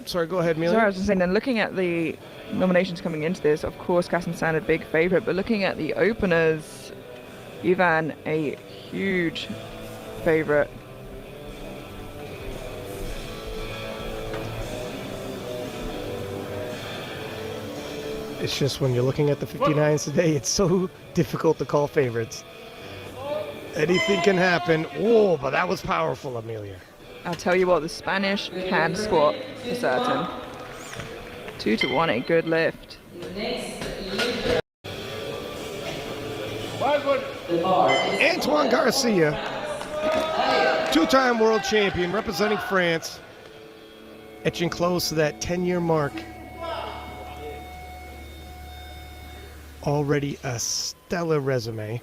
Sorry, go ahead, Amelia. Sorry, I was just saying, then looking at the nominations coming into this, of course, Kazakhstan a big favorite, but looking at the openers, Ivan a huge favorite. It's just when you're looking at the 59s today, it's so difficult to call favorites. Anything can happen. Whoa, but that was powerful, Amelia. I'll tell you what, the Spanish can squat for certain. 2-1, a good lift. Antoine Garcia, two-time world champion representing France, etching close to that 10-year mark. Already a stellar resume.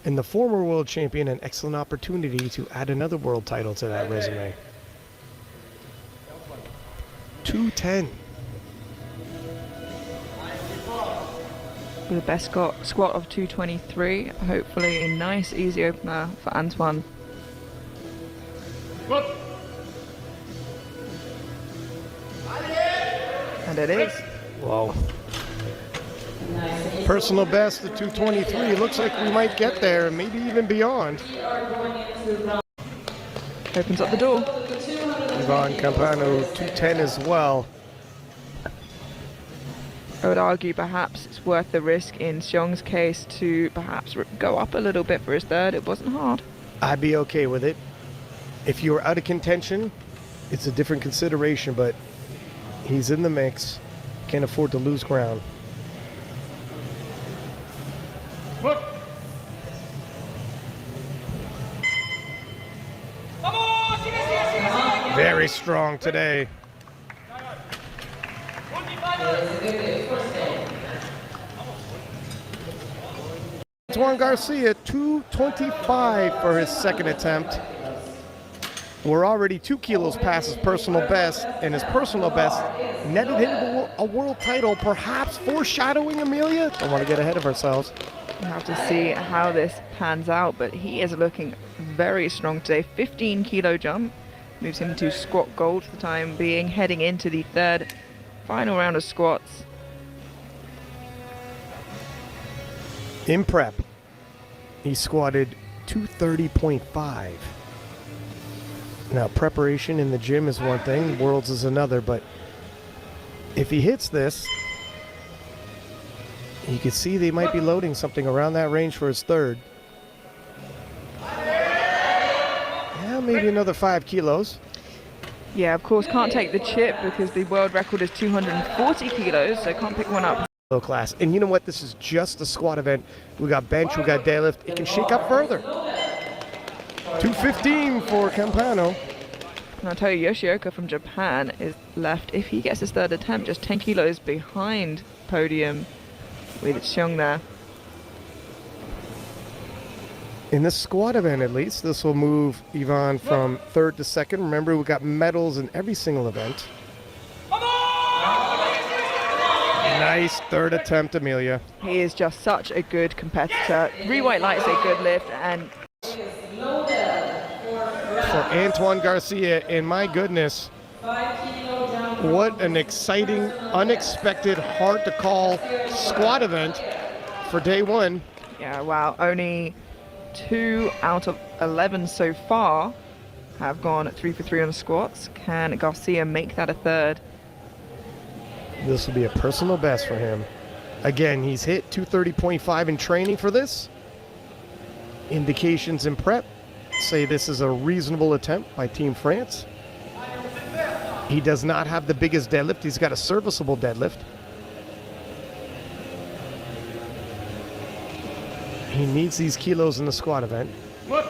And the former world champion, an excellent opportunity to add another world title to that resume. 210. With the best squat of 223. Hopefully a nice, easy opener for Antoine. And it is. Whoa. Personal best at 223. Looks like we might get there, maybe even beyond. Opens up the door. Ivan Campano, 210 as well. I would argue perhaps it's worth the risk in Xiong's case to perhaps go up a little bit for his third. It wasn't hard. I'd be okay with it. If you were out of contention, it's a different consideration, but he's in the mix. Can't afford to lose ground. Very strong today. Antoine Garcia, 225 for his second attempt. We're already 2 kilos past his personal best, and his personal best netted him a world title, perhaps foreshadowing Amelia. Don't want to get ahead of ourselves. We'll have to see how this pans out, but he is looking very strong today. 15 kilo jump moves him to squat gold for the time being, heading into the third final round of squats. In prep, he squatted 230.5. Now, preparation in the gym is one thing, Worlds is another, but if he hits this, you can see they might be loading something around that range for his third. Yeah, maybe another 5 kilos. Yeah, of course, can't take the chip because the world record is 240 kilos, so can't pick one up. Low class. And you know what? This is just a squat event. We got bench, we got deadlift. It can shake up further. 215 for Campano. And I'll tell you, Yoshioka from Japan is left, if he gets his third attempt, just 10 kilos behind podium with Xiong there. In this squat event, at least, this will move Ivan from third to second. Remember, we got medals in every single event. Nice third attempt, Amelia. He is just such a good competitor. 3 white lights, a good lift, and for Antoine Garcia, and my goodness, what an exciting, unexpected, hard to call squat event for day one. Yeah, wow, only 2 out of 11 so far have gone 3 for 3 on the squats. Can Garcia make that a third? This will be a personal best for him. Again, he's hit 230.5 in training for this. Indications in prep say this is a reasonable attempt by Team France. He does not have the biggest deadlift. He's got a serviceable deadlift. He needs these kilos in the squat event. Good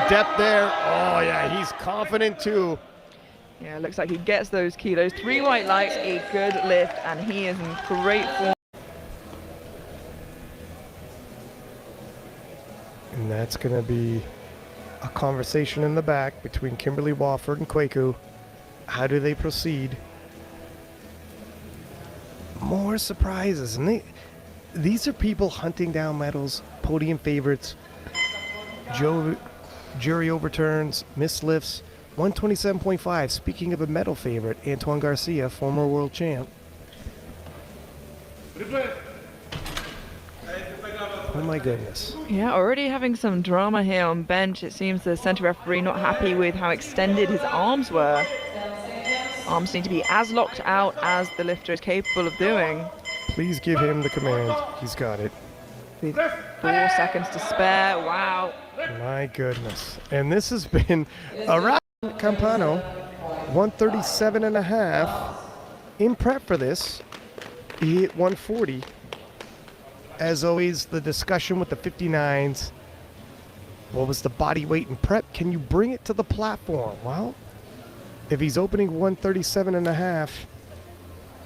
depth there. Oh, yeah, he's confident too. Yeah, looks like he gets those kilos. 3 white lights, a good lift, and he is in great form. And that's going to be a conversation in the back between Kimberly Wofford and Kwaku. How do they proceed? More surprises. And these are people hunting down medals, podium favorites. jury overturns, missed lifts, 127.5. Speaking of a medal favorite, Antoine Garcia, former world champ. Oh my goodness. Yeah, already having some drama here on bench. It seems the center referee not happy with how extended his arms were. Arms need to be as locked out as the lifter is capable of doing. Please give him the command. He's got it. With 4 seconds to spare. Wow. My goodness. And this has been around Campano, 137.5. In prep for this, he hit 140. As always, the discussion with the 59s. What was the body weight in prep? Can you bring it to the platform? Well, if he's opening 137.5,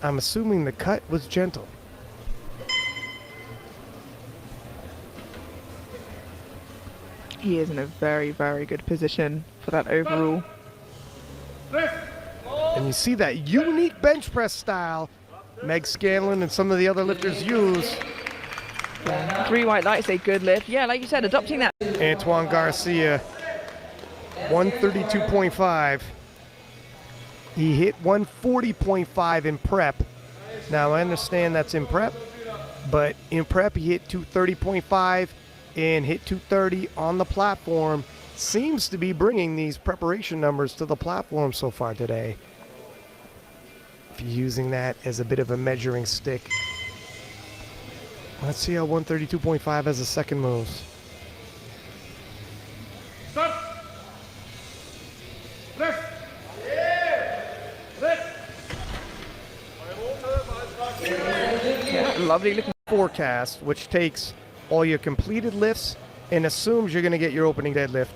I'm assuming the cut was gentle. He is in a very, very good position for that overall. And you see that unique bench press style Meg Scanlon and some of the other lifters use. 3 white lights, a good lift. Yeah, like you said, adopting that. Antoine Garcia, 132.5. He hit 140.5 in prep. Now, I understand that's in prep, but in prep, he hit 230.5 and hit 230 on the platform. Seems to be bringing these preparation numbers to the platform so far today. If you're using that as a bit of a measuring stick. Let's see how 132.5 as a second moves. Yeah, lovely looking. Forecast, which takes all your completed lifts and assumes you're going to get your opening deadlift.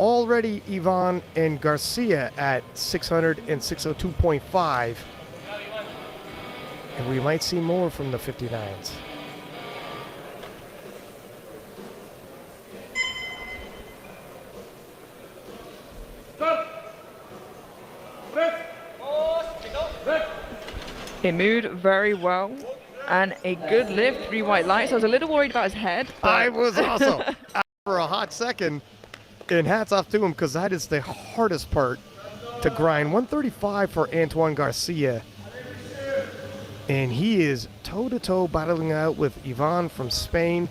Already Ivan and Garcia at 600 and 602.5. And we might see more from the 59s. He moved very well. And a good lift, 3 white lights. I was a little worried about his head. I was also for a hot second. And hats off to him because that is the hardest part to grind. 135 for Antoine Garcia. And he is toe-to-toe battling out with Ivan from Spain.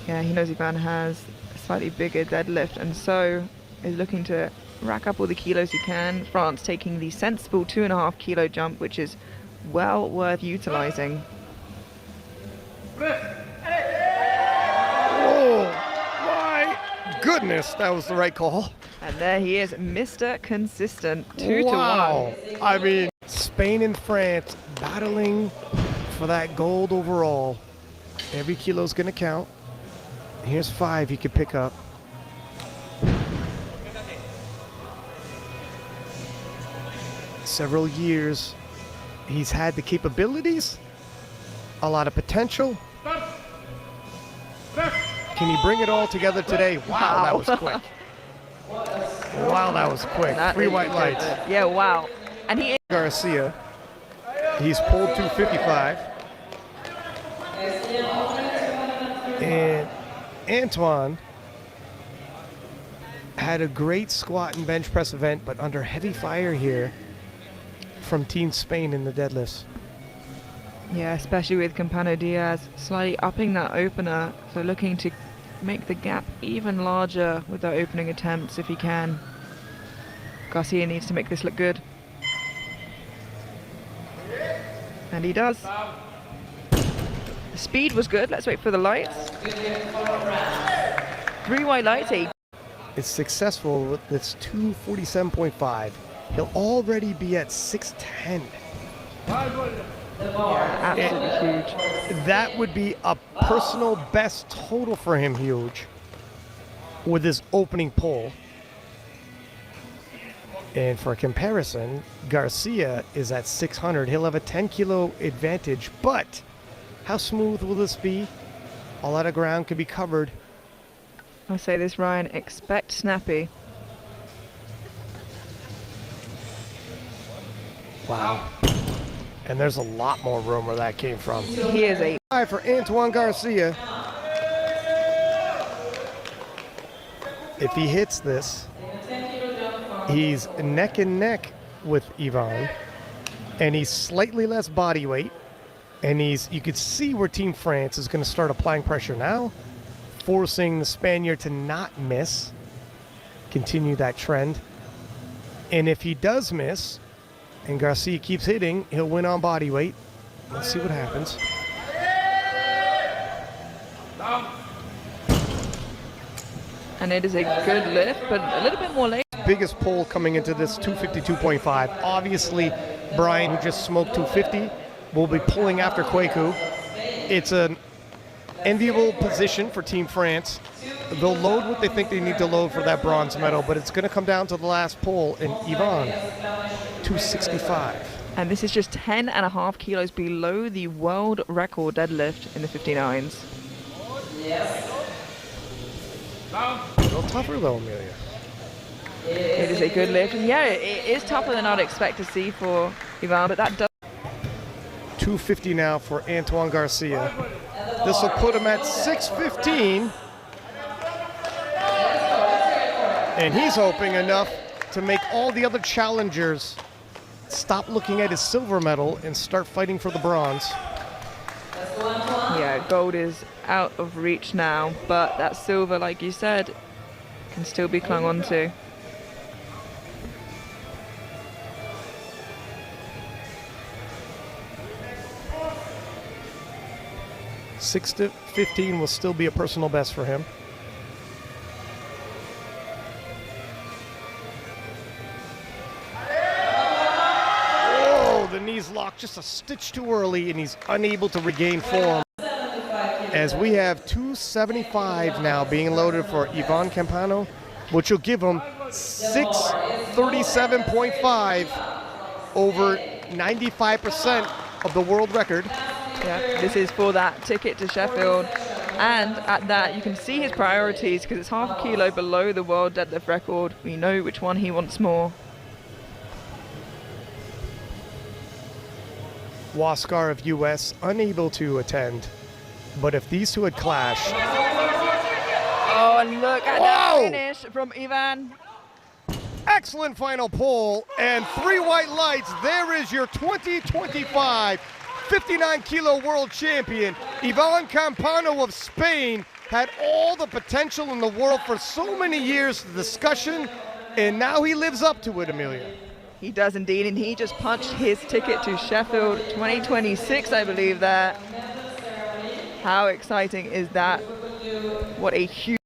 Yeah, he knows Ivan has a slightly bigger deadlift and so is looking to rack up all the kilos he can. France taking the sensible 2.5 kilo jump, which is well worth utilizing. Oh my goodness, that was the right call. And there he is, Mr. Consistent, 2 Wow. to 1. I mean, Spain and France battling for that gold overall. Every kilo's gonna count. Here's 5 he could pick up. Several years. He's had the capabilities, a lot of potential. Can he bring it all together today? Wow, that was quick. Wow, that was quick. That 3 is white good. lights. Yeah, wow. And he Garcia, he's pulled 255. And Antoine had a great squat and bench press event, but under heavy fire here from Team Spain in the deadlifts. Yeah, especially with Campano Diaz slightly upping that opener, so looking to make the gap even larger with their opening attempts if he can. Garcia needs to make this look good. And he does. The speed was good. Let's wait for the lights. 3 white lights, It's successful with this 247.5. He'll already be at 610. absolutely huge. That would be a personal best total for him, huge, with his opening pull. And for comparison, Garcia is at 600. He'll have a 10 kilo advantage, but how smooth will this be? A lot of ground can be covered. I'll say this, Ryan, expect snappy. Wow. And there's a lot more room where that came from. He is a... For Antoine Garcia. If he hits this, he's neck and neck with Ivan, and he's slightly less body weight, and you could see where Team France is going to start applying pressure now, forcing the Spaniard to not miss, continue that trend. And if he does miss, and Garcia keeps hitting, he'll win on body weight. Let's see what happens. And it is a good lift, but a little bit more late. Biggest pull coming into this 252.5. Obviously, Brian, who just smoked 250, will be pulling after Kweku. It's an enviable position for Team France. They'll load what they think they need to load for that bronze medal, but it's going to come down to the last pull, and Ivan, 265. And this is just 10.5 kilos below the world record deadlift in the 59s. A little tougher though, Amelia. It is a good lift, and yeah, it is tougher than I'd expect to see for Ivan, but that does. 250 now for Antoine Garcia. This will put him at 615. And he's hoping enough to make all the other challengers stop looking at his silver medal and start fighting for the bronze. Yeah, gold is out of reach now, but that silver, like you said, can still be clung on to. $6.15 will still be a personal best for him. Oh, the knees locked just a stitch too early, and he's unable to regain form. As we have 275 now being loaded for Ivan Campano, which will give him 637.5, over 95% of the world record. Yeah, this is for that ticket to Sheffield, and at that you can see his priorities because it's half a kilo below the world deadlift record. We know which one he wants more. Waskar of US unable to attend, but if these two had clashed. Oh, and look at that finish from Ivan. Excellent final pull, and 3 white lights. There is your 2025 59-kilo world champion. Ivan Campano of Spain had all the potential in the world for so many years, the discussion, and now he lives up to it, Amelia. He does indeed, and he just punched his ticket to Sheffield 2026, I believe that. How exciting is that? What a huge